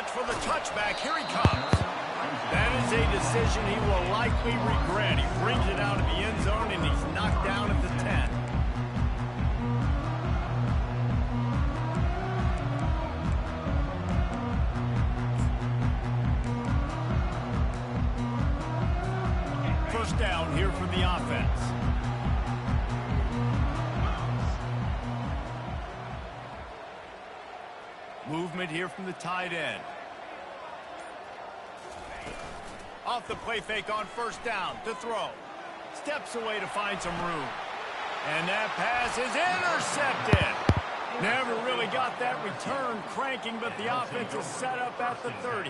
watch for the touchback. Here he comes. That is a decision he will likely regret. He brings it out of the end zone, and he's knocked down at the 10. First down here for the offense. Movement here from the tight end. Off the play fake on first down to throw. Steps away to find some room. And that pass is intercepted. Never really got that return cranking, but the offense is set up at the 30.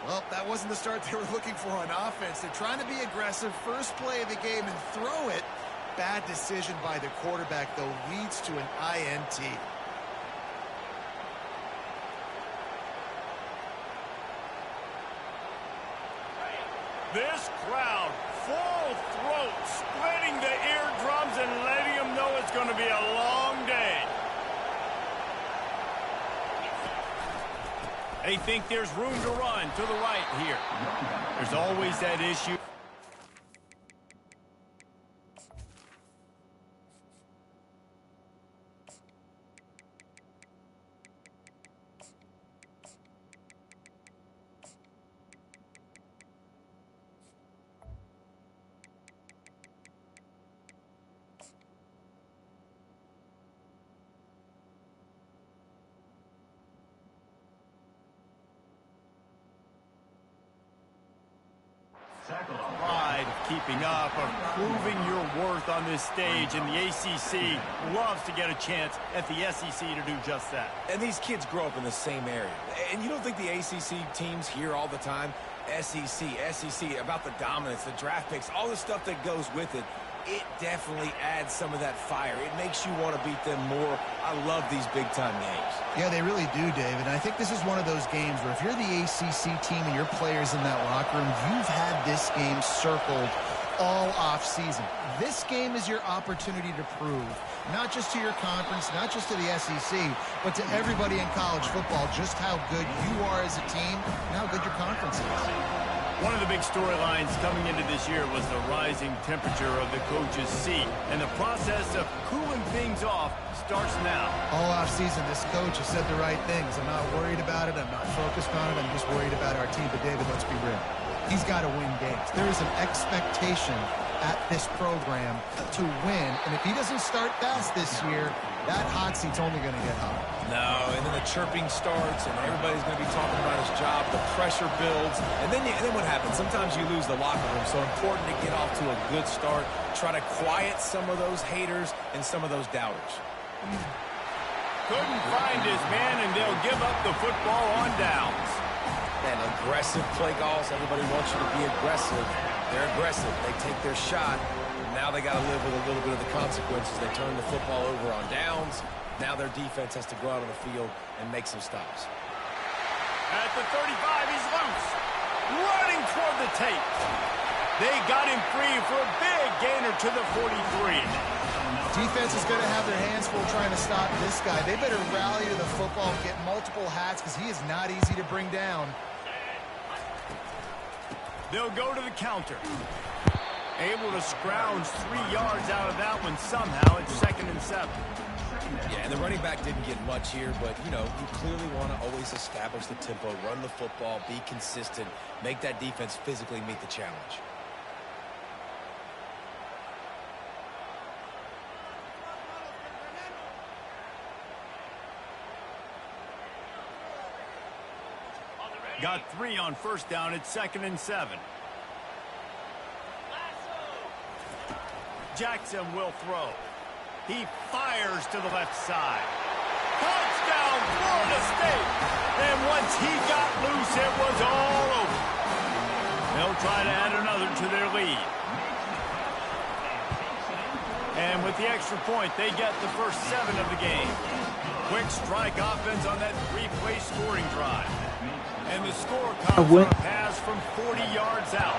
Well, that wasn't the start they were looking for on offense. They're trying to be aggressive. First play of the game and throw it. Bad decision by the quarterback, though, leads to an INT. This crowd, full throat, splitting the eardrums and letting them know it's going to be a long day. They think there's room to run to the right here. There's always that issue. Pride of keeping up, of proving your worth on this stage, and the ACC loves to get a chance at the SEC to do just that. And these kids grow up in the same area. And you don't think the ACC teams hear all the time, SEC, about the dominance, the draft picks, all the stuff that goes with it. It definitely adds some of that fire. It makes you want to beat them more. I love these big-time games. Yeah, they really do, David. And I think this is one of those games where if you're the ACC team and your players in that locker room, you've had this game circled all off-season. This game is your opportunity to prove, not just to your conference, not just to the SEC, but to everybody in college football, just how good you are as a team and how good your conference is. One of the big storylines coming into this year was the rising temperature of the coach's seat, and the process of cooling things off starts now. All offseason, this coach has said the right things. I'm not worried about it. I'm not focused on it. I'm just worried about our team. But, David, let's be real. He's got to win games. There is an expectation at this program to win, and if he doesn't start fast this year, that hot seat's only going to get hot. No, and then the chirping starts, and everybody's going to be talking about his job. The pressure builds, and then what happens? Sometimes you lose the locker room, so important to get off to a good start. Try to quiet some of those haters and some of those doubters. Couldn't find his man, and they'll give up the football on downs. And aggressive play calls. Everybody wants you to be aggressive. They're aggressive. They take their shot. Now they got to live with a little bit of the consequences. They turn the football over on downs. Now their defense has to go out on the field and make some stops. At the 35, he's loose. Running toward the tape. They got him free for a big gainer to the 43. Defense is going to have their hands full trying to stop this guy. They better rally to the football and get multiple hats because he is not easy to bring down. They'll go to the counter. Able to scrounge 3 yards out of that one somehow. It's 2nd and 7. Yeah, and the running back didn't get much here, but, you clearly want to always establish the tempo, run the football, be consistent, make that defense physically meet the challenge. Got 3 on first down. It's 2nd and 7. Jackson will throw. He fires to the left side. Touchdown, Florida State. And once he got loose, it was all over. They'll try to add another to their lead. And with the extra point, they get the first 7 of the game. Quick strike offense on that 3-play scoring drive. And the score comes from a pass from 40 yards out.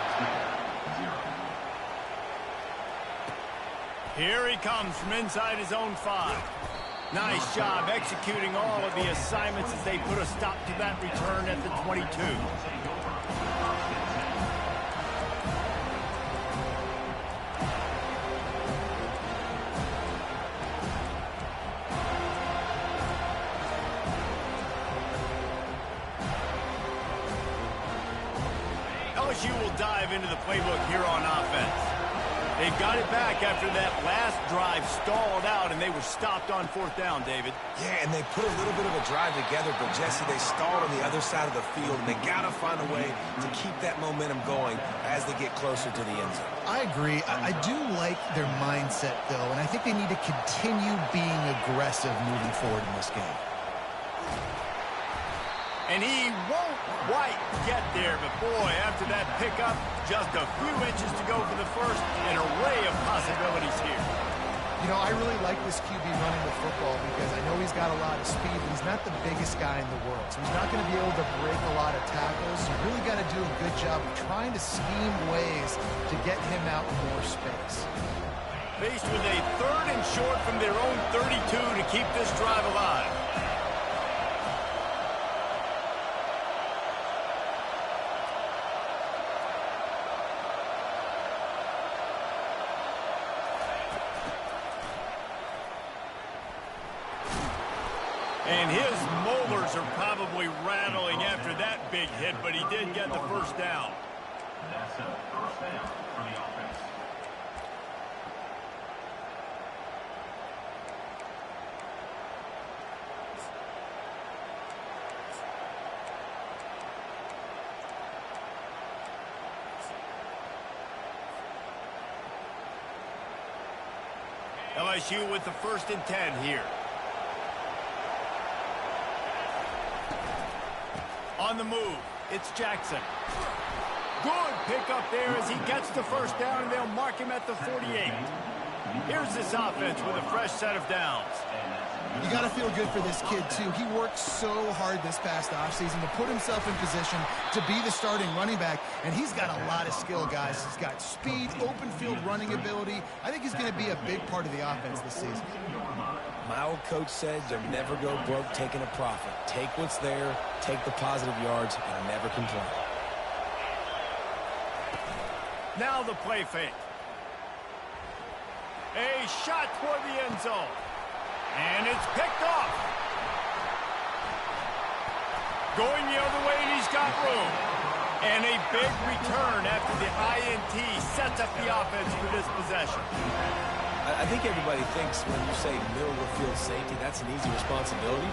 Here he comes from inside his own 5. Nice job executing all of the assignments as they put a stop to that return at the 22. LSU will dive into the playbook here on offense. They've got it back after that last drive stalled out, and they were stopped on 4th down, David. Yeah, and they put a little bit of a drive together, but, Jesse, they stalled on the other side of the field, and they got to find a way to keep that momentum going as they get closer to the end zone. I agree. I do like their mindset, though, and I think they need to continue being aggressive moving forward in this game. And he won't quite get there, but boy, after that pickup, just a few inches to go for the first. An array of possibilities here. You know, I really like this QB running the football because I know he's got a lot of speed, but he's not the biggest guy in the world. So he's not going to be able to break a lot of tackles. You really got to do a good job of trying to scheme ways to get him out in more space. Faced with a 3rd and short from their own 32 to keep this drive alive. And his molars are probably rattling after that big hit, but he did get the first down. That's a first down for the offense. LSU with the 1st and 10 here. On the move, it's Jackson. Good pickup there as he gets the first down, and they'll mark him at the 48. Here's this offense with a fresh set of downs. You got to feel good for this kid, too. He worked so hard this past offseason to put himself in position to be the starting running back, and he's got a lot of skill, guys. He's got speed, open field running ability. I think he's going to be a big part of the offense this season. My old coach said you'll never go broke taking a profit. Take what's there, take the positive yards, and never complain. Now the play fake. A shot toward the end zone. And it's picked off. Going the other way, and he's got room. And a big return after the INT sets up the offense for this possession. I think everybody thinks when you say middle of the field safety, that's an easy responsibility.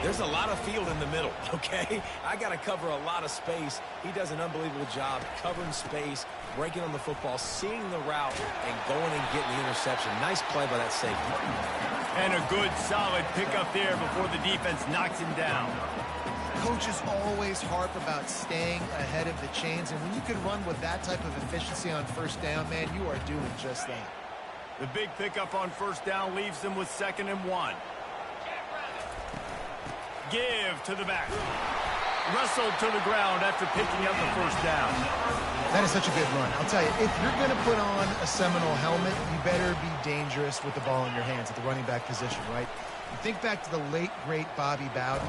There's a lot of field in the middle, okay? I got to cover a lot of space. He does an unbelievable job covering space, breaking on the football, seeing the route, and going and getting the interception. Nice play by that safety. And a good, solid pickup there before the defense knocks him down. Coaches always harp about staying ahead of the chains, and when you can run with that type of efficiency on 1st down, man, you are doing just that. The big pickup on 1st down leaves them with 2nd and 1. Give to the back. Wrestled to the ground after picking up the 1st down. That is such a good run. I'll tell you, if you're going to put on a Seminole helmet, you better be dangerous with the ball in your hands at the running back position, right? You think back to the late, great Bobby Bowden.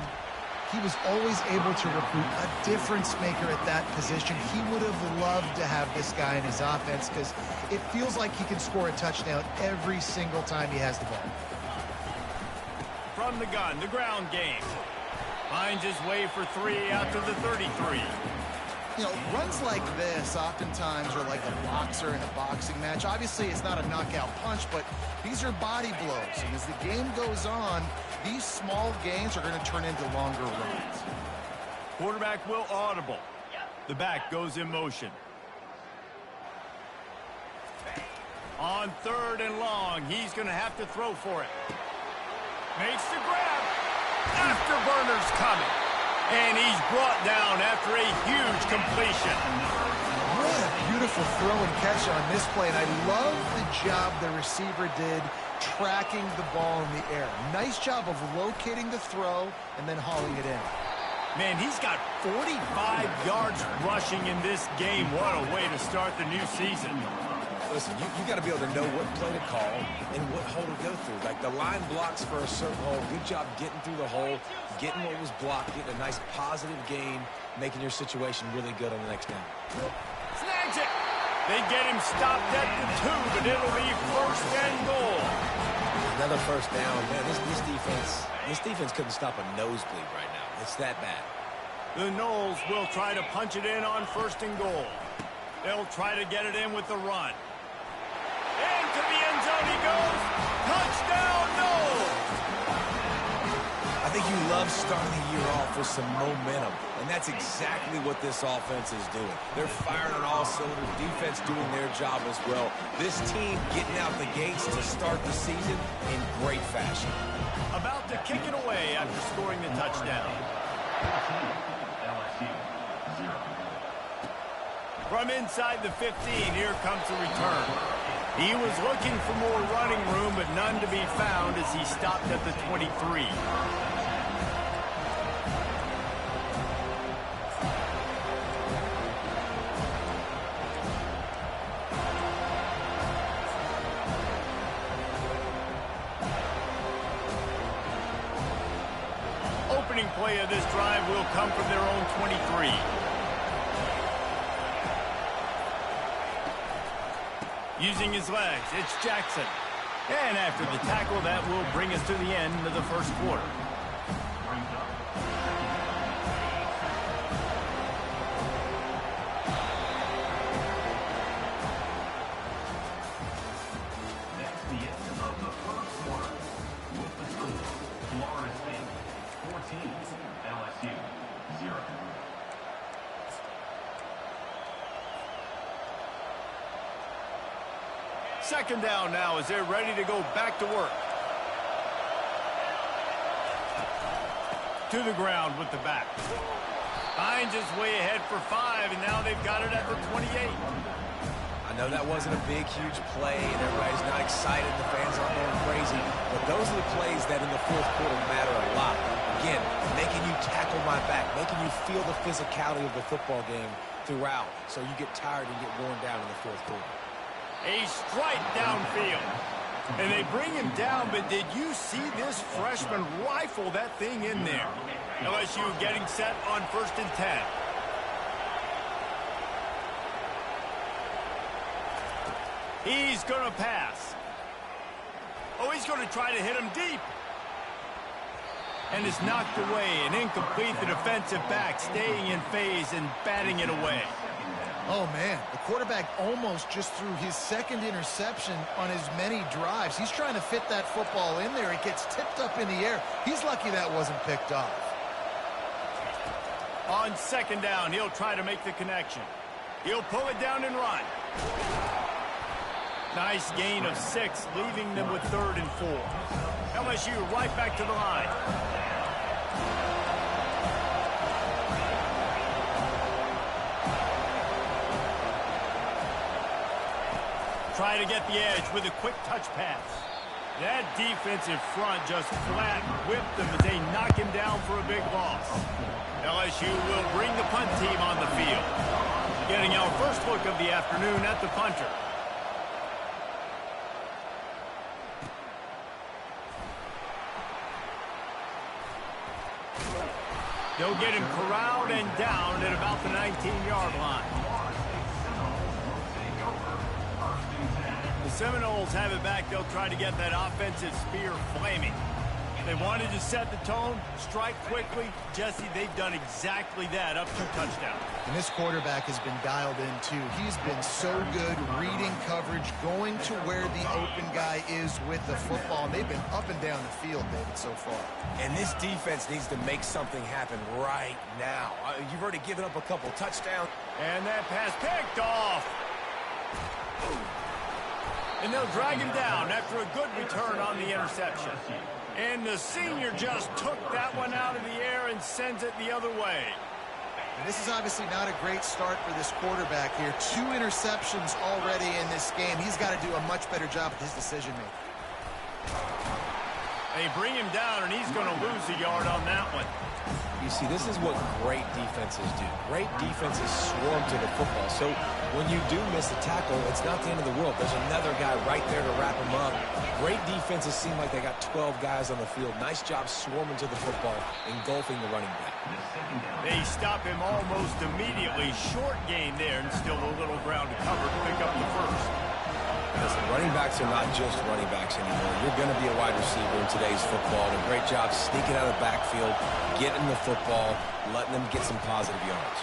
He was always able to recruit a difference maker at that position. He would have loved to have this guy in his offense because it feels like he can score a touchdown every single time he has the ball. From the gun, the ground game. Finds his way for 3 out to the 33. You know, runs like this oftentimes are like a boxer in a boxing match. Obviously, it's not a knockout punch, but these are body blows. And as the game goes on, these small gains are going to turn into longer runs. Quarterback will audible. The back goes in motion. On 3rd and long, he's going to have to throw for it. Makes the grab. Afterburner's coming. And he's brought down after a huge completion. What a beautiful throw and catch on this play. And I love the job the receiver did tracking the ball in the air. Nice job of locating the throw and then hauling it in. Man, he's got 45 yards rushing in this game. What a way to start the new season. Listen, you got to be able to know what play to call and what hole to go through. Like the line blocks for a certain hole. Good job getting through the hole, getting what was blocked, getting a nice positive gain, making your situation really good on the next down. Snags it. They get him stopped at the 2, but it'll be first and goal. Another first down. Man, this defense couldn't stop a nosebleed right now. It's that bad. The Noles will try to punch it in on first and goal. They'll try to get it in with the run. Into the end zone he goes. Touchdown, Noles! I think you love starting the year off with some momentum, and that's exactly what this offense is doing. They're firing on all cylinders, defense doing their job as well. This team getting out the gates to start the season in great fashion. About to kick it away after scoring the touchdown. LSU 0. From inside the 15, here comes the return. He was looking for more running room, but none to be found as he stopped at the 23. Opening play of this drive will come from their own 23. Using his legs, it's Jackson. And after the tackle, that will bring us to the end of the first quarter. That's the end of the first quarter. With the score, Florida State 14, LSU 0. Second down now as they're ready to go back to work. To the ground with the back. Finds his way ahead for 5, and now they've got it at the 28. I know that wasn't a big, huge play, and everybody's not excited. The fans aren't going crazy. But those are the plays that in the fourth quarter matter a lot. Again, making you tackle my back, making you feel the physicality of the football game throughout, so you get tired and get worn down in the fourth quarter. A strike downfield. And they bring him down, but did you see this freshman rifle that thing in there? LSU getting set on 1st and 10. He's going to pass. Oh, he's going to try to hit him deep. And it's knocked away and incomplete. The defensive back staying in phase and batting it away. Oh, man, the quarterback almost just threw his second interception on as many drives. He's trying to fit that football in there. It gets tipped up in the air. He's lucky that wasn't picked off. On second down, he'll try to make the connection. He'll pull it down and run. Nice gain of 6, leaving them with 3rd and 4. LSU right back to the line. Try to get the edge with a quick touch pass. That defensive front just flat whipped them as they knock him down for a big loss. LSU will bring the punt team on the field. Getting our first look of the afternoon at the punter. They'll get him corralled and down at about the 19-yard line. The Seminoles have it back. They'll try to get that offensive spear flaming. They wanted to set the tone, strike quickly. Jesse, they've done exactly that up to touchdown. And this quarterback has been dialed in, too. He's been so good reading coverage, going to where the open guy is with the football. And they've been up and down the field, David, so far. And this defense needs to make something happen right now. You've already given up a couple touchdowns. And that pass picked off. And they'll drag him down after a good return on the interception. And the senior just took that one out of the air and sends it the other way. And this is obviously not a great start for this quarterback here. 2 interceptions already in this game. He's got to do a much better job with his decision-making. They bring him down, and he's going to lose a yard on that one. You see, this is what great defenses do. Great defenses swarm to the football. So when you do miss a tackle, it's not the end of the world. There's another guy right there to wrap him up. Great defenses seem like they got 12 guys on the field. Nice job swarming to the football, engulfing the running back. They stop him almost immediately. Short gain there, and still a little ground to cover to pick up the first. Listen, running backs are not just running backs anymore. You're going to be a wide receiver in today's football. And a great job sneaking out of the backfield, getting the football, letting them get some positive yards.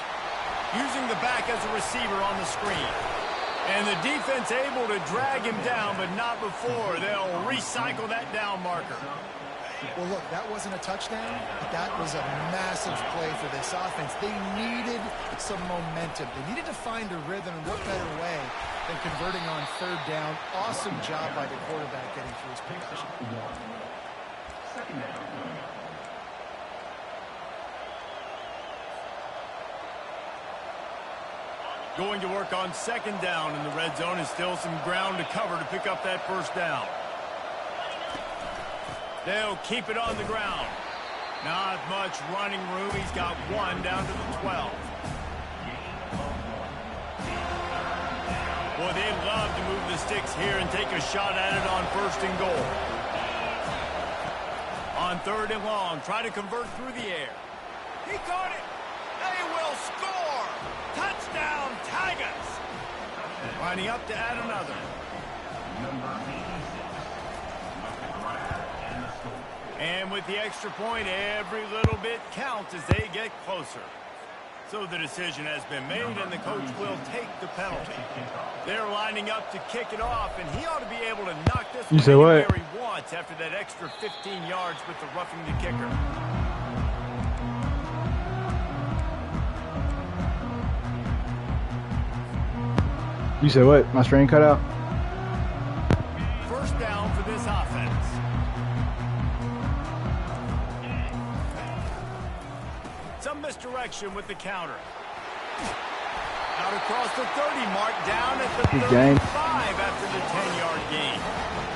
Using the back as a receiver on the screen. And the defense able to drag him down, but not before. They'll recycle that down marker. Well, look, that wasn't a touchdown. That was a massive play for this offense. They needed some momentum. They needed to find a rhythm, and what better way than converting on third down. Awesome job by the quarterback getting through his progression. Second down. Going to work on second down in the red zone, and still some ground to cover to pick up that first down. They'll keep it on the ground. Not much running room. He's got one down to the 12. Boy, they love to move the sticks here and take a shot at it on first and goal. On third and long, try to convert through the air. He caught it. They will score. Touchdown, Tigers. Lining up to add another. Number 86. And the score. And with the extra point, every little bit counts as they get closer. So the decision has been made, and the coach will take the penalty. They're lining up to kick it off, and he ought to be able to knock this one in where he wants after that extra 15 yards with the roughing the kicker. You said what? My screen cut out? First down for this offense. Some misdirection with the counter. Out across the 30 mark, down at the 35 after the 10-yard gain.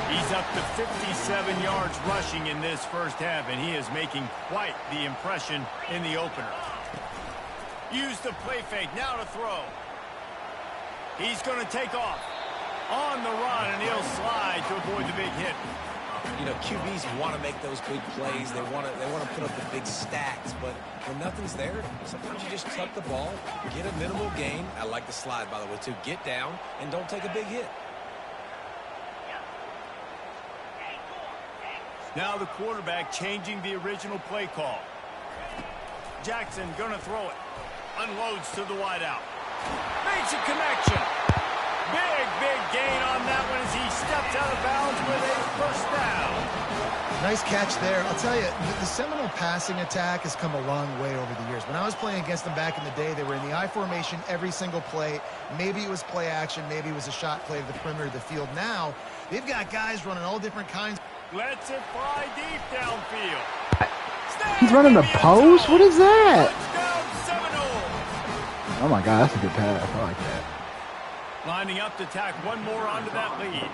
He's up to 57 yards rushing in this first half, and he is making quite the impression in the opener. Use the play fake, now to throw. He's going to take off on the run, and he'll slide to avoid the big hit. You know, QBs want to make those big plays. They want to put up the big stats, but when nothing's there, sometimes you just tuck the ball, get a minimal gain. I like the slide, by the way, too. Get down and don't take a big hit. Now the quarterback changing the original play call. Jackson going to throw it. Unloads to the wideout. Makes a connection. Big gain on that one as he steps out of bounds with a first down. Nice catch there. I'll tell you, the Seminole passing attack has come a long way over the years. When I was playing against them back in the day, they were in the I formation every single play. Maybe it was play action. Maybe it was a shot play to the perimeter of the field. Now, they've got guys running all different kinds. Lets it fly deep downfield. He's running the post? What is that? Touchdown, Seminole. Oh my God, that's a good pass. I like that. Lining up to tack one more onto that lead.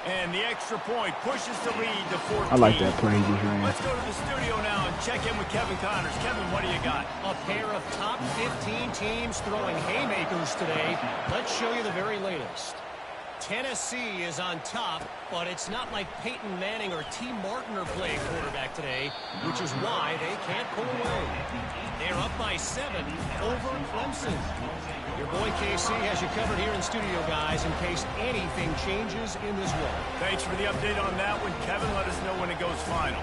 And the extra point pushes the lead to 14. I like that play he just ran. Let's go to the studio now and check in with Kevin Connors. Kevin, what do you got? A pair of top 15 teams throwing haymakers today. Let's show you the very latest. Tennessee is on top, but it's not like Peyton Manning or T. Martin are playing quarterback today, which is why they can't pull away. They're up by 7 over Clemson. Your boy KC has you covered here in studio, guys, in case anything changes in this one. Thanks for the update on that one, Kevin. Let us know when it goes final.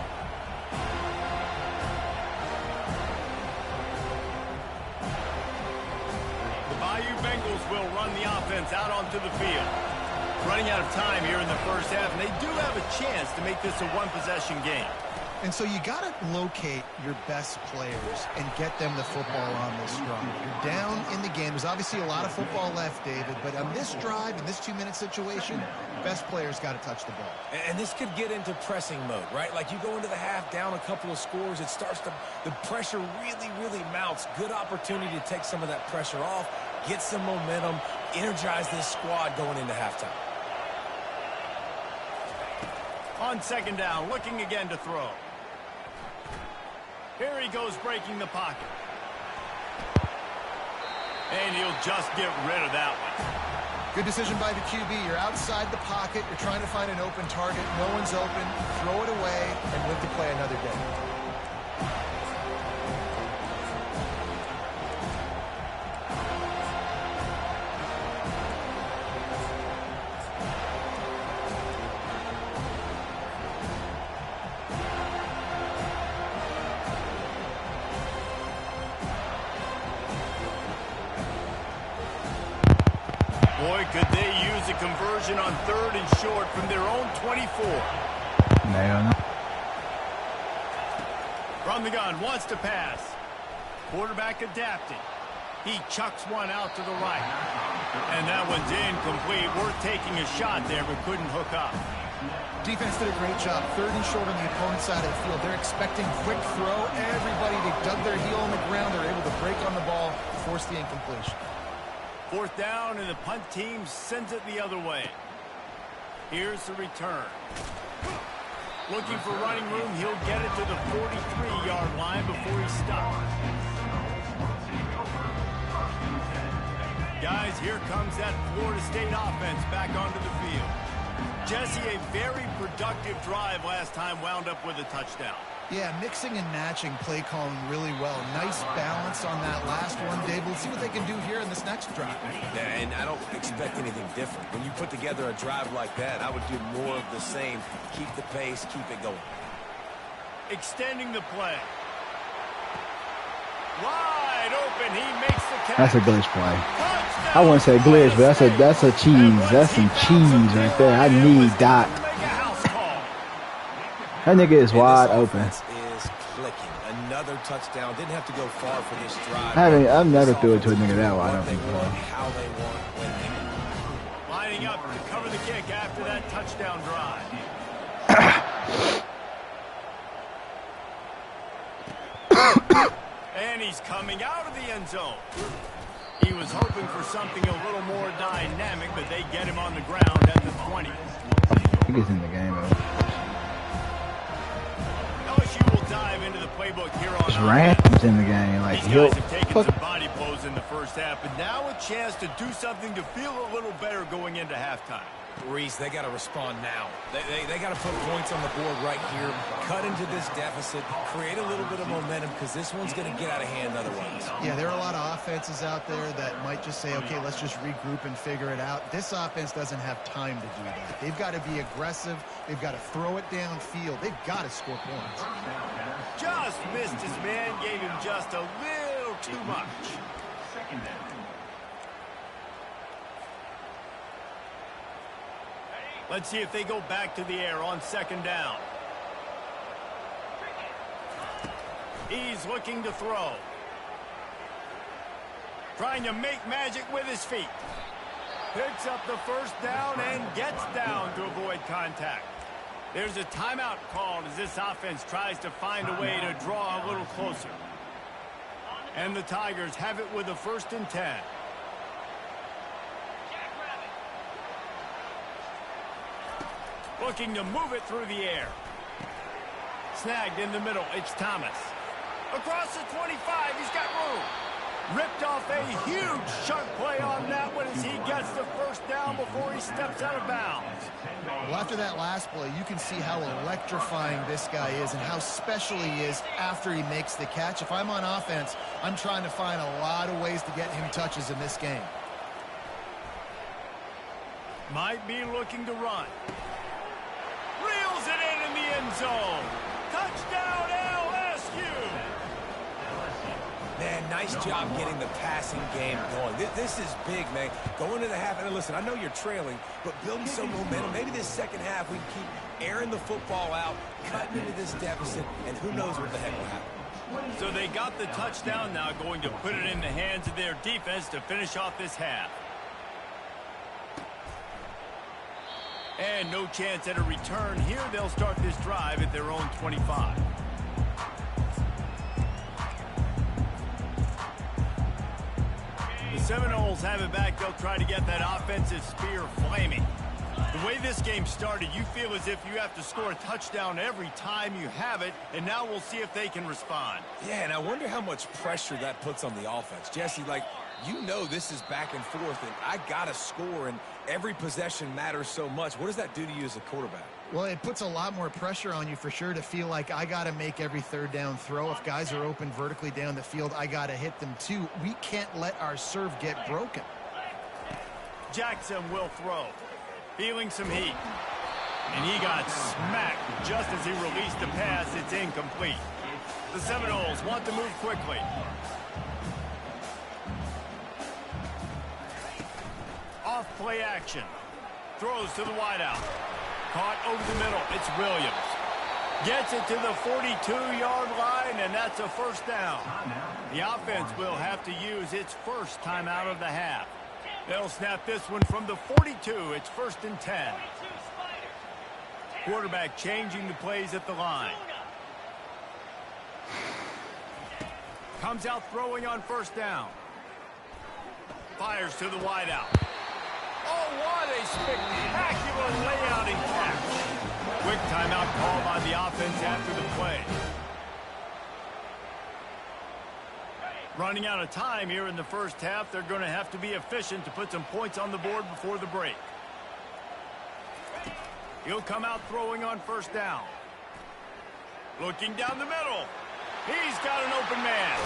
The Bayou Bengals will run the offense out onto the field. Running out of time here in the first half, and they do have a chance to make this a one-possession game. And so you got to locate your best players and get them the football on this drive. You're down in the game. There's obviously a lot of football left, David, but on this drive, in this 2-minute situation, best players got to touch the ball. And this could get into pressing mode, right? Like you go into the half down a couple of scores, it starts to, the pressure really mounts. Good opportunity to take some of that pressure off, get some momentum, energize this squad going into halftime. On second down, looking again to throw. Here he goes breaking the pocket. And he'll just get rid of that one. Good decision by the QB. You're outside the pocket. You're trying to find an open target. No one's open. Throw it away and live to play another day. Boy, could they use a conversion on 3rd and short from their own 24. No. From the gun, wants to pass. Quarterback adapting. He chucks one out to the right. And that one's incomplete. Worth taking a shot there, but couldn't hook up. Defense did a great job. 3rd and short on the opponent's side of the field. They're expecting quick throw. Everybody, they dug their heel on the ground. They're able to break on the ball, force the incompletion. 4th down, and the punt team sends it the other way. Here's the return. Looking for running room. He'll get it to the 43-yard line before he stops. Guys, here comes that Florida State offense back onto the field. Jesse, a very productive drive last time, wound up with a touchdown. Yeah, mixing and matching play calling really well. Nice balance on that last one, Dave. We'll see what they can do here in this next drive. Yeah, and I don't expect anything different. When you put together a drive like that, I would do more of the same. Keep the pace, keep it going. Extending the play. Wide open, he makes the catch. That's a glitch play. I wouldn't say glitch, but that's a cheese. That's some cheese right there. I need that. That nigga is wide open. Is clicking. Another touchdown. Didn't have to go far for this drive. I've never threw it to a nigga that wide open before. How they want, when they want. Lining up to cover the kick after that touchdown drive. And he's coming out of the end zone. He was hoping for something a little more dynamic, but they get him on the ground at the 20. He gets in the game, though. LSU will dive into the playbook here on Just Rams in the game. Like, These guys have taken some body blows in the first half, but now a chance to do something to feel a little better going into halftime. Reese, they got to respond now. They got to put points on the board right here, cut into this deficit, create a little bit of momentum, because this one's going to get out of hand otherwise. Yeah, there are a lot of offenses out there that might just say, okay, let's just regroup and figure it out. This offense doesn't have time to do that. They've got to be aggressive. They've got to throw it downfield. They've got to score points. Just missed his man, gave him just a little too much. Let's see if they go back to the air on second down. He's looking to throw. Trying to make magic with his feet. Picks up the first down and gets down to avoid contact. There's a timeout called as this offense tries to find a way to draw a little closer. And the Tigers have it with a 1st and 10. Looking to move it through the air. Snagged in the middle. It's Thomas. Across the 25. He's got room. Ripped off a huge chunk play on that one as he gets the first down before he steps out of bounds. Well, after that last play, you can see how electrifying this guy is and how special he is after he makes the catch. If I'm on offense, I'm trying to find a lot of ways to get him touches in this game. Might be looking to run. Reels it in the end zone. Touchdown, LSU. Man, nice job getting the passing game going. This is big, man. Going to the half, and listen, I know you're trailing, but building some momentum. Maybe this second half we can keep airing the football out, cutting into this deficit, and who knows what the heck will happen. So they got the touchdown now, going to put it in the hands of their defense to finish off this half. And no chance at a return here. They'll start this drive at their own 25. The Seminoles have it back. They'll try to get that offensive spear flaming. The way this game started, you feel as if you have to score a touchdown every time you have it, and now we'll see if they can respond. Yeah, and I wonder how much pressure that puts on the offense. Jesse, like, you know this is back and forth, and I got to score, and every possession matters so much. What does that do to you as a quarterback? Well, it puts a lot more pressure on you for sure to feel like I got to make every third down throw. If guys are open vertically down the field, I got to hit them too. We can't let our serve get broken. Jackson will throw. Feeling some heat. And he got smacked just as he released the pass. It's incomplete. The Seminoles want to move quickly. Off play action. Throws to the wideout. Caught over the middle. It's Williams. Gets it to the 42-yard line, and that's a first down. The offense will have to use its first timeout of the half. They'll snap this one from the 42. It's 1st and 10. Quarterback changing the plays at the line. Comes out throwing on first down. Fires to the wideout. Oh, what a spectacular layout and catch. Quick timeout called on the offense after the play. Running out of time here in the first half. They're going to have to be efficient to put some points on the board before the break. He'll come out throwing on first down. Looking down the middle. He's got an open man.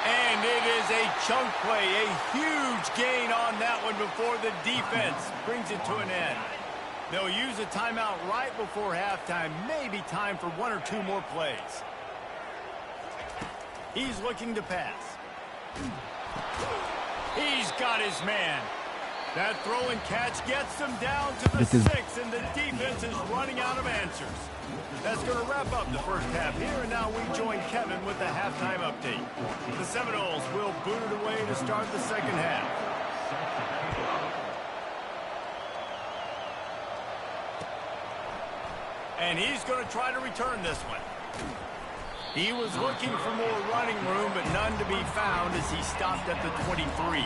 And it is a chunk play, a huge gain on that one before the defense brings it to an end. They'll use a timeout right before halftime. Maybe time for one or two more plays. He's looking to pass. He's got his man. That throw and catch gets them down to the 6, and the defense is running out of answers. That's going to wrap up the first half here, and now we join Kevin with the halftime update. The Seminoles will boot it away to start the second half. And he's going to try to return this one. He was looking for more running room, but none to be found as he stopped at the 23.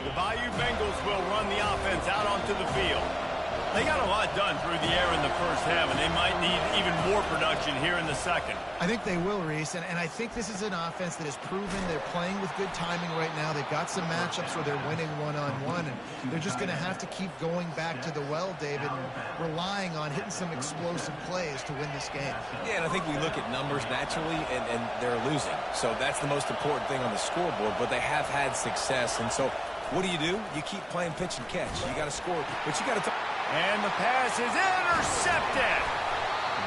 The Bayou Bengals will run the offense out onto the field. They got a lot done through the air in the first half, and they might need even more production here in the second. I think they will, Reese, and I think this is an offense that has proven they're playing with good timing right now. They've got some matchups where they're winning one-on-one, and they're just going to have to keep going back to the well, David, and relying on hitting some explosive plays to win this game. Yeah, and I think we look at numbers naturally, and they're losing. So that's the most important thing on the scoreboard, but they have had success. And so what do? You keep playing pitch and catch. You got to score, but you got to... And the pass is intercepted.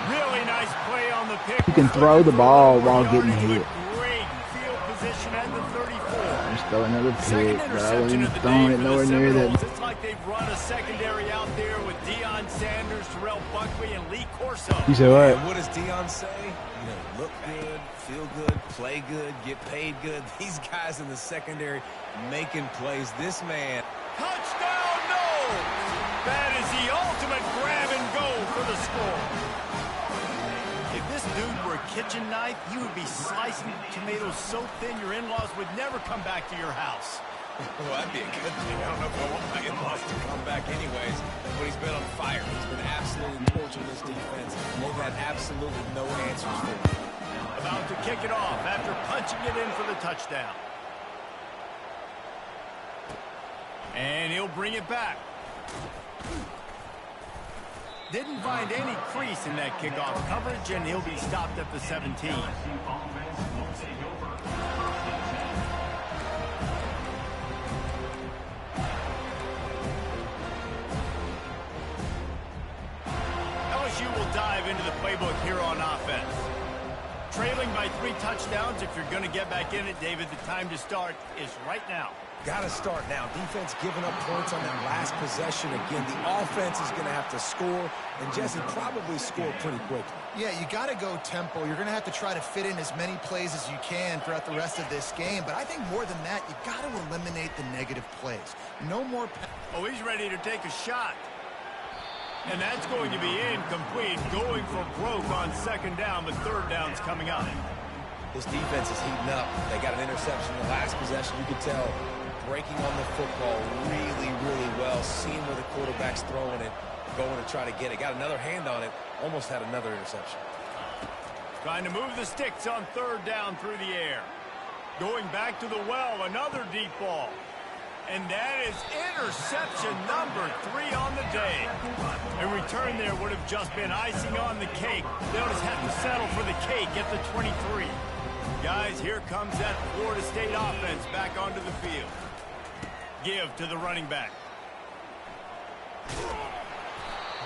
Really nice play on the pick. You can throw the ball while getting hit. Great field position at the 34. Just throw another pick, but I wasn't throwing it nowhere near that. It's like they've run a secondary out there with Deion Sanders, Terrell Buckley, and Lee Corso. You said what? And what does Deion say? You know, look good, feel good, play good, get paid good. These guys in the secondary making plays. This man. Touchdown, no! That is the ultimate grab and go for the score. If this dude were a kitchen knife, you would be slicing tomatoes so thin your in-laws would never come back to your house. Well, that'd be a good thing. I don't know if I want my in-laws to come back anyways, but he's been on fire. He's been absolutely torching this defense. They've had absolutely no answers for him. About to kick it off after punching it in for the touchdown. And he'll bring it back. Didn't find any crease in that kickoff coverage, and he'll be stopped at the 17. LSU will dive into the playbook here on offense. Trailing by 3 touchdowns. If you're going to get back in it, David, the time to start is right now. Got to start now. Defense giving up points on that last possession. Again, the offense is going to have to score, and Jesse probably score pretty quickly. Yeah, you got to go tempo. You're going to have to try to fit in as many plays as you can throughout the rest of this game. But I think more than that, you got to eliminate the negative plays. No more. Oh, he's ready to take a shot. And that's going to be incomplete, going for broke on second down, but third down's coming up. This defense is heating up. They got an interception in the last possession. You could tell breaking on the football really, really well, seeing where the quarterback's throwing it, going to try to get it. Got another hand on it, almost had another interception. Trying to move the sticks on third down through the air. Going back to the well, another deep ball. And that is interception number 3 on the day. A return there would have just been icing on the cake. They'll just have to settle for the cake at the 23. Guys, here comes that Florida State offense back onto the field. Give to the running back.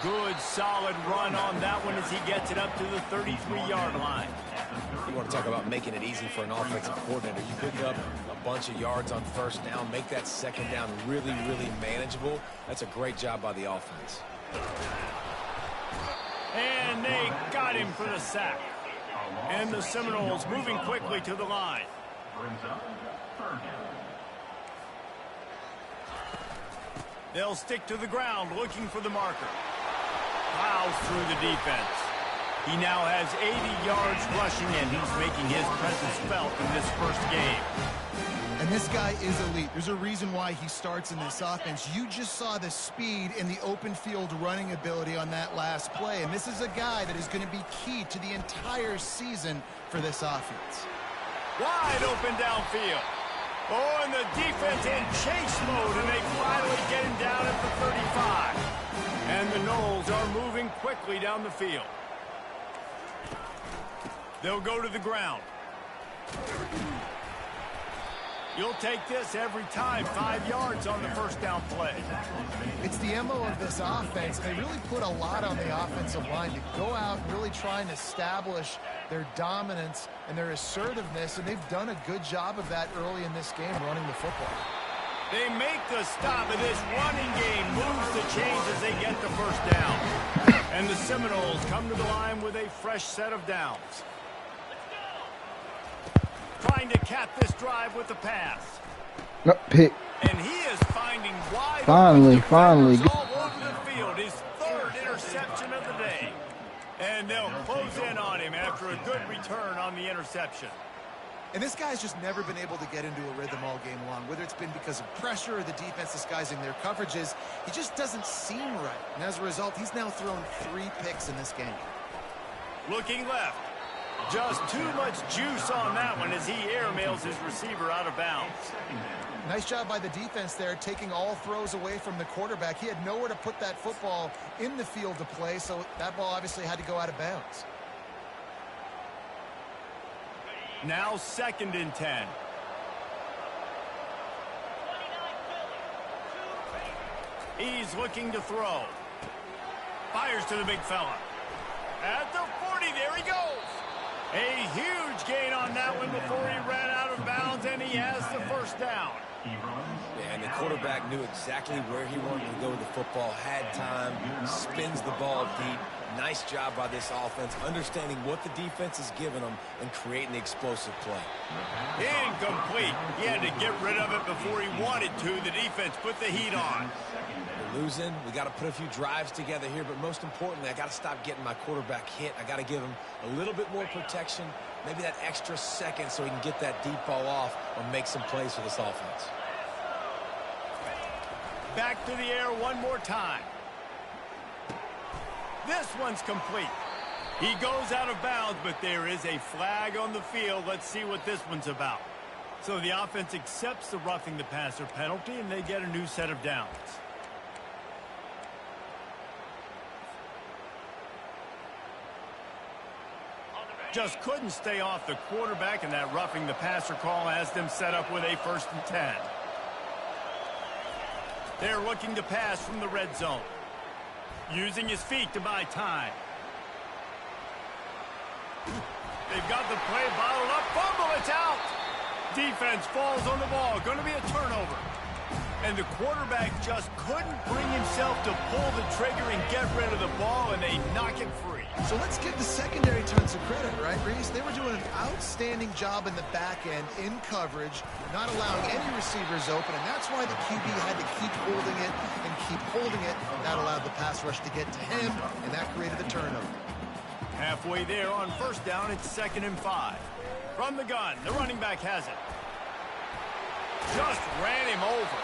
Good, solid run on that one as he gets it up to the 33-yard line. You want to talk about making it easy for an offensive coordinator. You pick up a bunch of yards on first down, make that second down really, really manageable. That's a great job by the offense. And they got him for the sack. And the Seminoles moving quickly to the line. They'll stick to the ground looking for the marker. Plows through the defense. He now has 80 yards rushing, and he's making his presence felt in this first game. And this guy is elite. There's a reason why he starts in this offense. You just saw the speed and the open field running ability on that last play. And this is a guy that is going to be key to the entire season for this offense. Wide open downfield. Oh, and the defense in chase mode, and they finally get him down at the 35. And the Noles are moving quickly down the field. They'll go to the ground. You'll take this every time. 5 yards on the first down play. It's the MO of this offense. They really put a lot on the offensive line to go out and really try and establish their dominance and their assertiveness, and they've done a good job of that early in this game running the football. They make the stop, and this running game moves the chains as they get the first down. And the Seminoles come to the line with a fresh set of downs. Trying to cap this drive with the pass. No, pick. And he is finding wide Finally. all over the field. His third interception of the day. And they'll close in on him after a good return on the interception. And this guy's just never been able to get into a rhythm all game long, whether it's been because of pressure or the defense disguising their coverages. He just doesn't seem right. And as a result, he's now thrown 3 picks in this game. Looking left. Just too much juice on that one as he airmails his receiver out of bounds. Nice job by the defense there, taking all throws away from the quarterback. He had nowhere to put that football in the field to play, so that ball obviously had to go out of bounds. Now 2nd and 10. He's looking to throw. Fires to the big fella. At the 40, there he goes. A huge gain on that one before he ran out of bounds, and he has the first down. Yeah, and the quarterback knew exactly where he wanted to go with the football, had time, spins the ball deep. Nice job by this offense, understanding what the defense is giving them and creating the explosive play. Incomplete. He had to get rid of it before he wanted to. The defense put the heat on. We're losing. We got to put a few drives together here, but most importantly, I got to stop getting my quarterback hit. I got to give him a little bit more protection, maybe that extra second so he can get that deep ball off or make some plays for this offense. Back to the air one more time. This one's complete. He goes out of bounds, but there is a flag on the field. Let's see what this one's about. So the offense accepts the roughing the passer penalty, and they get a new set of downs. Just couldn't stay off the quarterback, and that roughing the passer call has them set up with a 1st and 10. They're looking to pass from the red zone. Using his feet to buy time. They've got the play bottled up. Fumble, it's out. Defense falls on the ball. Going to be a turnover. And the quarterback just couldn't bring himself to pull the trigger and get rid of the ball, and they knock it free. So let's give the secondary tons of credit, right, Reese? They were doing an outstanding job in the back end, in coverage, not allowing any receivers open, and that's why the QB had to keep holding it and keep holding it. That allowed the pass rush to get to him, and that created the turnover. Halfway there on first down, it's 2nd and 5. From the gun, the running back has it. Just ran him over.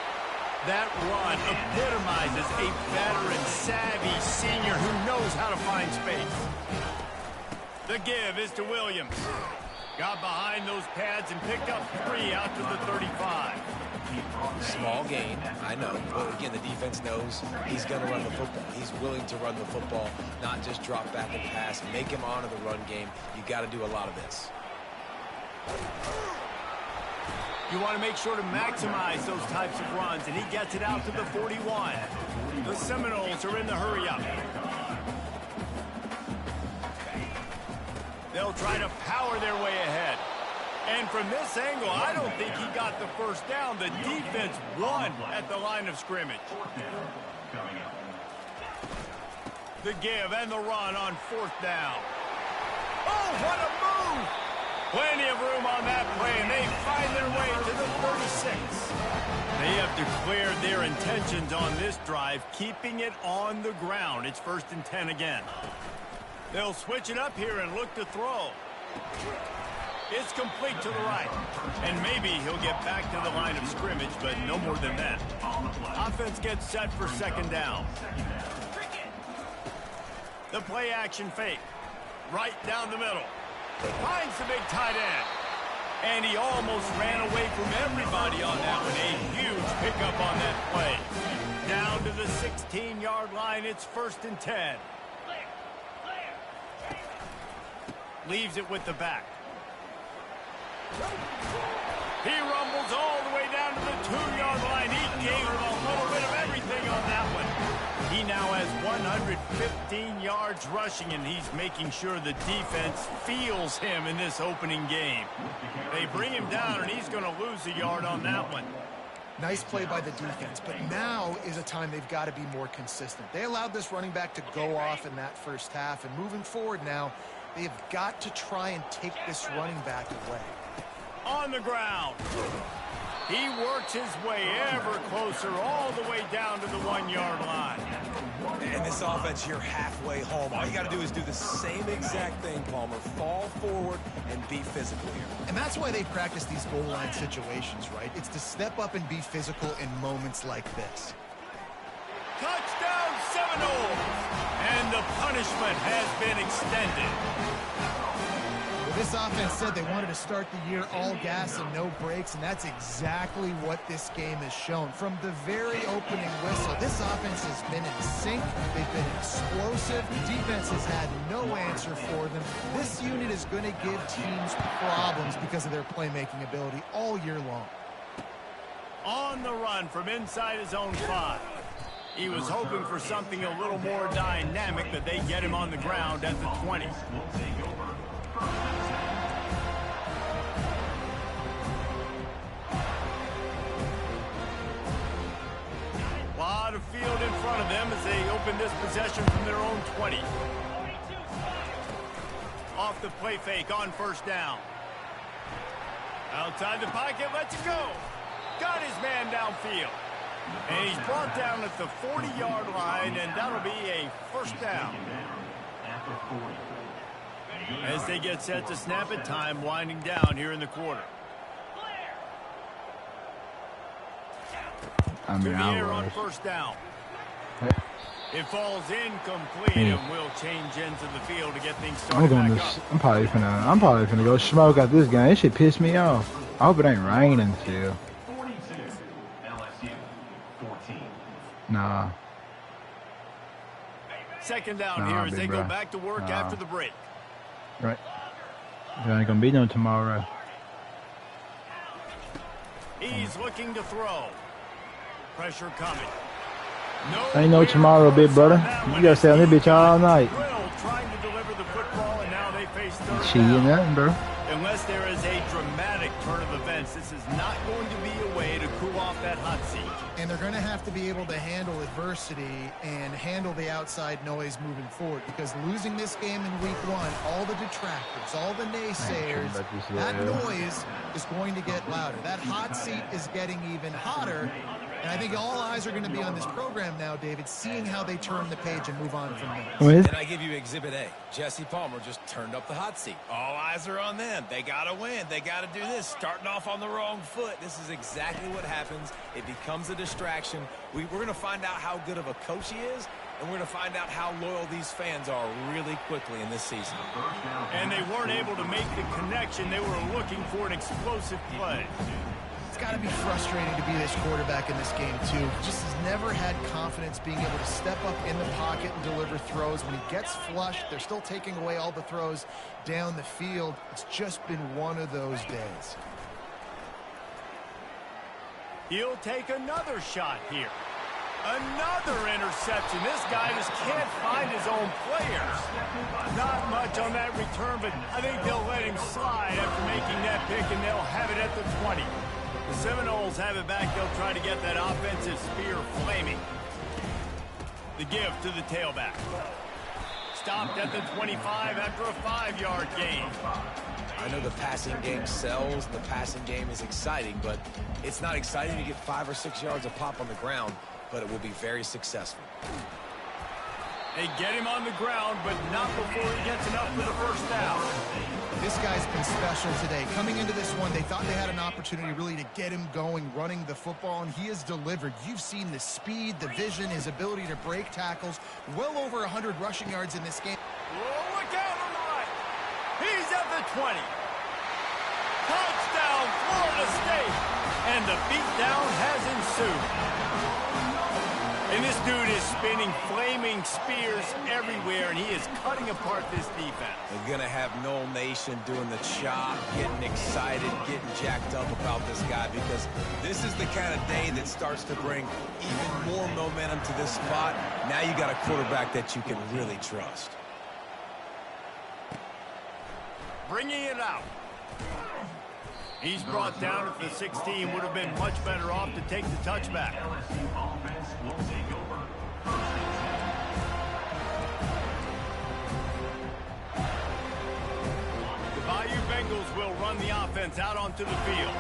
That run epitomizes a veteran, savvy senior who knows how to find space. The give is to Williams. Got behind those pads and picked up 3 out to the 35. Small gain, I know. But again, the defense knows he's going to run the football. He's willing to run the football, not just drop back and pass. Make him honor the run game. You got to do a lot of this. You want to make sure to maximize those types of runs, and he gets it out to the 41. The Seminoles are in the hurry-up. They'll try to power their way ahead. And from this angle, I don't think he got the first down. The defense won at the line of scrimmage. The give and the run on 4th down. Oh, what a move! Plenty of room on that play, and they find their way to the 36. They have declared their intentions on this drive, keeping it on the ground. It's 1st and 10 again. They'll switch it up here and look to throw. It's complete to the right. And maybe he'll get back to the line of scrimmage, but no more than that. Offense gets set for 2nd down. The play action fake. Right down the middle. Finds the big tight end. And he almost ran away from everybody on that one. A huge pickup on that play. Down to the 16-yard line. It's 1st and 10. Leaves it with the back. He rumbles all the way down to the 2-yard line. He gave him a little bit of everything on that one. He now has 115 yards rushing, and he's making sure the defense feels him in this opening game. They bring him down, and he's going to lose a yard on that one. Nice play by the defense, but now is a time they've got to be more consistent. They allowed this running back to go off in that first half, and moving forward now, they've got to try and take this running back away. On the ground. He works his way ever closer all the way down to the 1-yard line. And this offense, you're halfway home. All you got to do is do the same exact thing, Palmer. Fall forward and be physical here. And that's why they practice these goal line situations, right? It's to step up and be physical in moments like this. Touchdown Seminoles! And the punishment has been extended. Well, this offense said they wanted to start the year all gas and no brakes, and that's exactly what this game has shown. From the very opening whistle, this offense has been in sync. They've been explosive. The defense has had no answer for them. This unit is going to give teams problems because of their playmaking ability all year long. On the run from inside his own 5. He was hoping for something a little more dynamic, but they get him on the ground at the 20. Lot of field in front of them as they open this possession from their own 20. Off the play fake on 1st down. Outside the pocket, lets it go. Got his man downfield. And he's brought down at the 40-yard line, and that'll be a 1st down. As they get set to snap it, time winding down here in the quarter. I mean, to the air on 1st down. It falls incomplete, and will change ends of the field to get things started back up. I'm probably finna go smoke out this game. This shit pissed me off. I hope it ain't raining still. 42, LSU, 14. Nah. 2nd down here as they go back to work after the break. Right. There ain't gonna be no tomorrow. He's looking to throw. Pressure coming. Ain't no tomorrow, big brother. You gotta stay on this bitch all night. Trying to deliver the football, and now they face 3rd Cheating down. nothing, bro. Unless there is a dramatic turn of events, this is not going to be a way to cool off that hot seat. and they're going to have to be able to handle adversity and handle the outside noise moving forward, because losing this game in week 1, all the detractors, all the naysayers, that noise is going to get louder. That hot seat is getting even hotter. And I think all eyes are going to be on this program now, David, seeing how they turn the page and move on from there. And I give you Exhibit A. Jesse Palmer just turned up the hot seat. All eyes are on them. They got to win. They got to do this. Starting off on the wrong foot. This is exactly what happens. It becomes a distraction. We're going to find out how good of a coach he is, and we're going to find out how loyal these fans are really quickly in this season. And they weren't able to make the connection. They were looking for an explosive play. It's got to be frustrating to be this quarterback in this game, too. He just has never had confidence being able to step up in the pocket and deliver throws. When he gets flushed, they're still taking away all the throws down the field. It's just been one of those days. He'll take another shot here. Another interception. This guy just can't find his own players. Not much on that return, but I think they'll let him slide after making that pick, and they'll have it at the 20. The Seminoles have it back. They'll try to get that offensive spear flaming. The give to the tailback. Stopped at the 25 after a 5-yard gain. I know the passing game sells and the passing game is exciting, but it's not exciting to get 5 or 6 yards of pop on the ground, but it will be very successful. They get him on the ground, but not before he gets enough for the first down. This guy's been special today. Coming into this one, they thought they had an opportunity really to get him going, running the football, and he has delivered. You've seen the speed, the vision, his ability to break tackles. Well over 100 rushing yards in this game. Oh, look out on the right. He's at the 20. Touchdown, Florida State. And the beatdown has ensued. And this dude is spinning flaming spears everywhere, and he is cutting apart this defense. They're going to have Noel Nation doing the chop, getting excited, getting jacked up about this guy, because this is the kind of day that starts to bring even more momentum to this spot. Now you got a quarterback that you can really trust. Bringing it out. He's brought down at the 16. Would have been much better off to take the touchback. LSU offense will take over. The Bayou Bengals will run the offense out onto the field.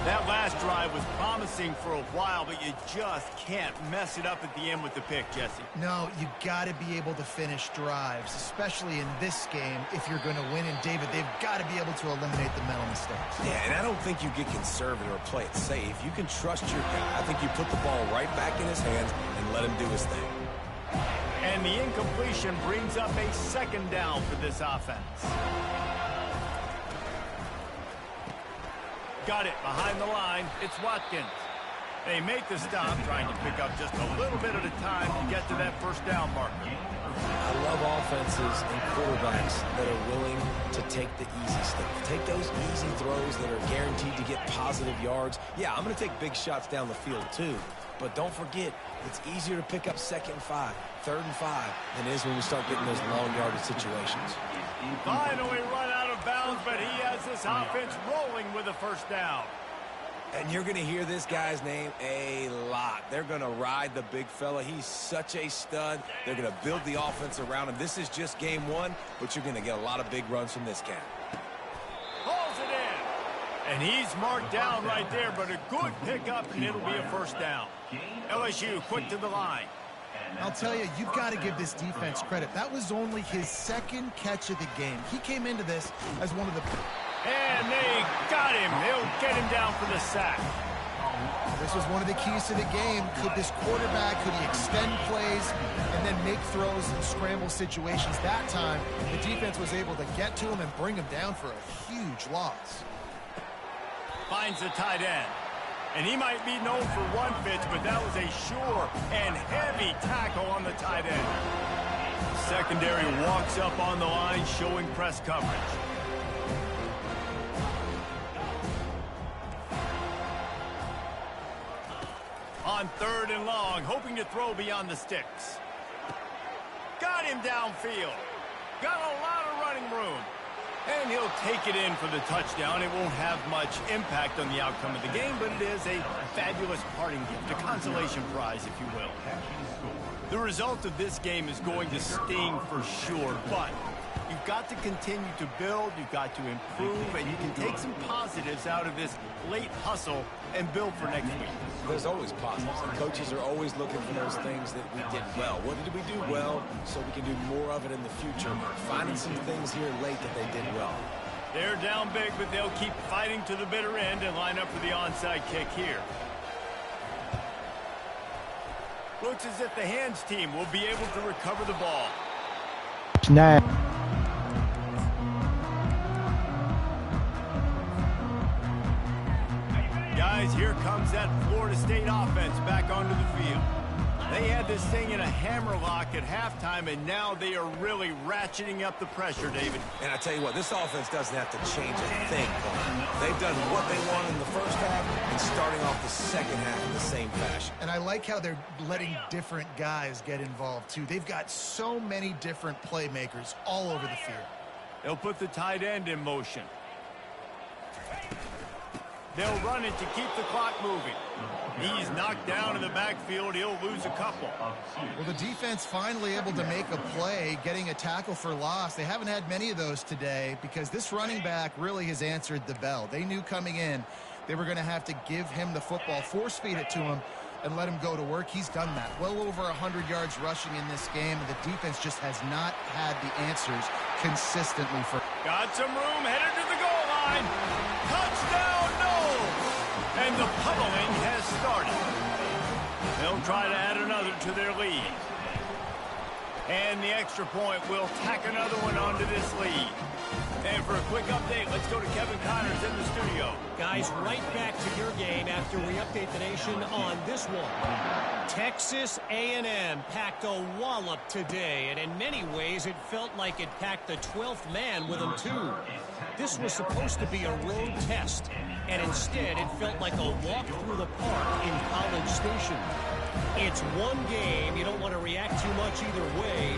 That last drive was promising for a while, but you just can't mess it up at the end with the pick, Jesse. No, you got to be able to finish drives, especially in this game if you're going to win. And, David, they've got to be able to eliminate the mental mistakes. Yeah, and I don't think you get conservative or play it safe. You can trust your guy. I think you put the ball right back in his hands and let him do his thing. And the incompletion brings up a second down for this offense. Got it behind the line. It's Watkins. They make the stop, trying to pick up just a little bit at a time to get to that first down marker. I love offenses and quarterbacks that are willing to take the easy stuff. Take those easy throws that are guaranteed to get positive yards. Yeah, I'm going to take big shots down the field too. But don't forget, it's easier to pick up 2nd and 5, 3rd and 5 than it is when we start getting those long yardage situations. Finally run out of bounds, but he has this offense rolling with a first down. And you're going to hear this guy's name a lot. They're going to ride the big fella. He's such a stud. They're going to build the offense around him. This is just game 1, but you're going to get a lot of big runs from this cat. Pulls it in. And he's marked down right there, but a good pickup, and it'll be a first down. LSU quick to the line. I'll tell you, you've got to give this defense credit. That was only his 2nd catch of the game. He came into this as one of the... And they got him. They'll get him down for the sack. This was one of the keys to the game. Could this quarterback, could he extend plays and then make throws in scramble situations? That time, the defense was able to get to him and bring him down for a huge loss. Finds the tight end. And he might be known for one pitch, but that was a sure and heavy tackle on the tight end. Secondary walks up on the line, showing press coverage. On 3rd and long, hoping to throw beyond the sticks. Got him downfield. Got a lot of running room. And he'll take it in for the touchdown. It won't have much impact on the outcome of the game, but it is a fabulous parting gift, a consolation prize, if you will. The result of this game is going to sting for sure, but you've got to continue to build, you've got to improve, and you can take some positives out of this late hustle and build for next week. There's always positives, and coaches are always looking for those things that we did well. What did we do well so we can do more of it in the future? Finding some things here late that they did well. They're down big, but they'll keep fighting to the bitter end and line up for the onside kick here. Looks as if the hands team will be able to recover the ball. Snap. Guys, here comes that Florida State offense back onto the field. They had this thing in a hammerlock at halftime, and now they are really ratcheting up the pressure, David. And I tell you what, this offense doesn't have to change a thing. They've done what they wanted in the first half and starting off the second half in the same fashion. And I like how they're letting different guys get involved, too. They've got so many different playmakers all over the field. They'll put the tight end in motion. They'll run it to keep the clock moving. He's knocked down in the backfield. He'll lose a couple. Well, the defense finally able to make a play, getting a tackle for loss. They haven't had many of those today because this running back really has answered the bell. They knew coming in they were going to have to give him the football, force feed it to him, and let him go to work. He's done that. Well over 100 yards rushing in this game, and the defense just has not had the answers consistently. Got some room, headed to the goal line. Touchdown, no! And the pummeling has started. They'll try to add another to their lead. And the extra point will tack another one onto this lead. And for a quick update, let's go to Kevin Connors in the studio. Guys, right back to your game after we update the nation on this one. Texas A&M packed a wallop today, and in many ways it felt like it packed the 12th man with them too. This was supposed to be a road test, and instead it felt like a walk through the park in College Station. It's one game. You don't want to react too much either way,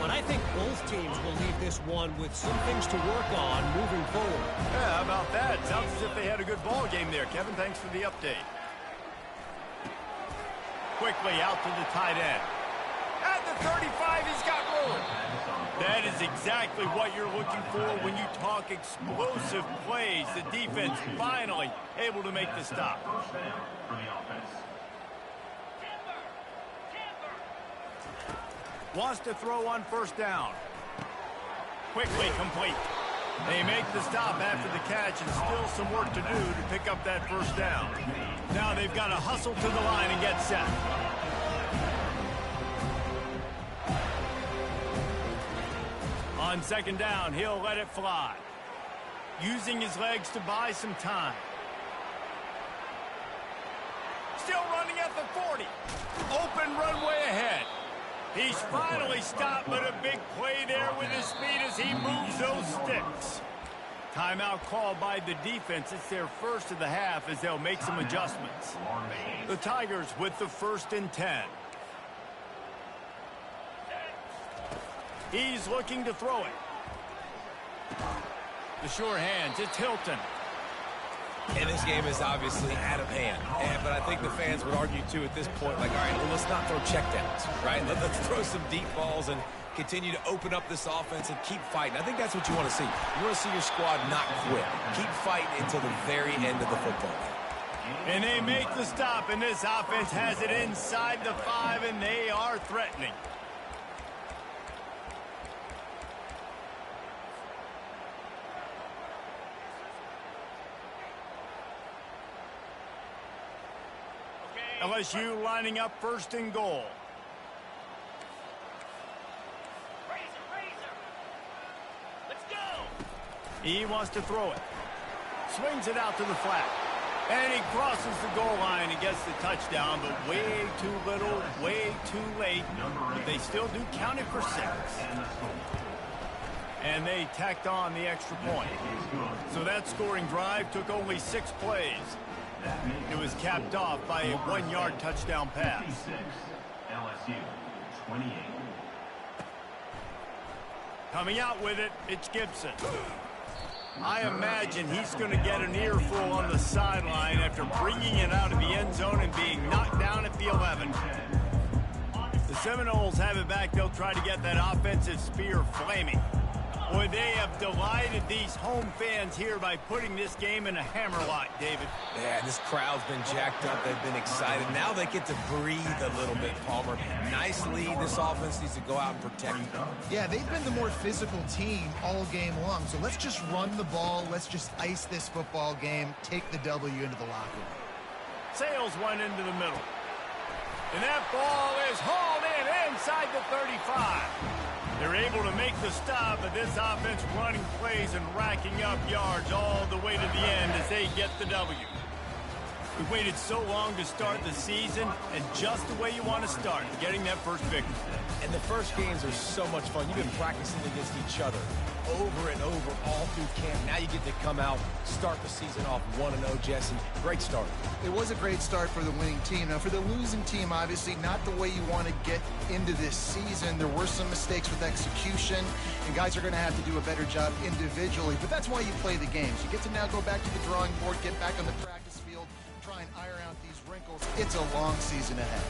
but I think both teams will leave this one with some things to work on moving forward. Yeah, how about that? Sounds as if they had a good ball game there. Kevin, thanks for the update. Quickly out to the tight end. At the 35, he's got room. That is exactly what you're looking for when you talk explosive plays. The defense finally able to make the stop. Wants to throw on first down. Quickly complete. They make the stop after the catch, and still some work to do to pick up that first down. Now they've got to hustle to the line and get set. On second down, he'll let it fly. Using his legs to buy some time. Still running at the 40. Open runway ahead. He's finally stopped, but a big play there with his speed as he moves those sticks. Timeout called by the defense. It's their first of the half as they'll make some adjustments. The Tigers with the 1st and 10. He's looking to throw it. The sure hands, it's Hilton. And this game is obviously out of hand. But I think the fans would argue, too, at this point, like, all right, well, let's not throw checkdowns, right? Let's throw some deep balls and continue to open up this offense and keep fighting. I think that's what you want to see. You want to see your squad not quit. Keep fighting until the very end of the football game. And they make the stop, and this offense has it inside the 5, and they are threatening. LSU lining up 1st and goal. Let's go. He wants to throw it. Swings it out to the flat. And he crosses the goal line and gets the touchdown, but way too little, way too late. But they still do count it for 6. And they tacked on the extra point. So that scoring drive took only 6 plays. It was capped off by a 1-yard touchdown pass. LSU 28. Coming out with it, it's Gibson. I imagine he's going to get an earful on the sideline after bringing it out of the end zone and being knocked down at the 11. The Seminoles have it back. They'll try to get that offensive spear flaming. Boy, they have delighted these home fans here by putting this game in a hammerlock, David. Yeah, this crowd's been jacked up. They've been excited. Now they get to breathe a little bit, Palmer. Nice lead. This offense needs to go out and protect them. Yeah, they've been the more physical team all game long. So let's just run the ball. Let's just ice this football game. Take the W into the locker room. Sails one into the middle. And that ball is hauled in inside the 35. They're able to make the stop, but this offense running plays and racking up yards all the way to the end as they get the W. We waited so long to start the season, and just the way you want to start, getting that first victory. And the first games are so much fun. You've been practicing against each other over and over all through camp. Now you get to come out, start the season off 1-0, Jesse. Great start. It was a great start for the winning team. Now, for the losing team, obviously not the way you want to get into this season. There were some mistakes with execution, and guys are going to have to do a better job individually. But that's why you play the games. You get to now go back to the drawing board, get back on the practice field, try and iron out these wrinkles. It's a long season ahead.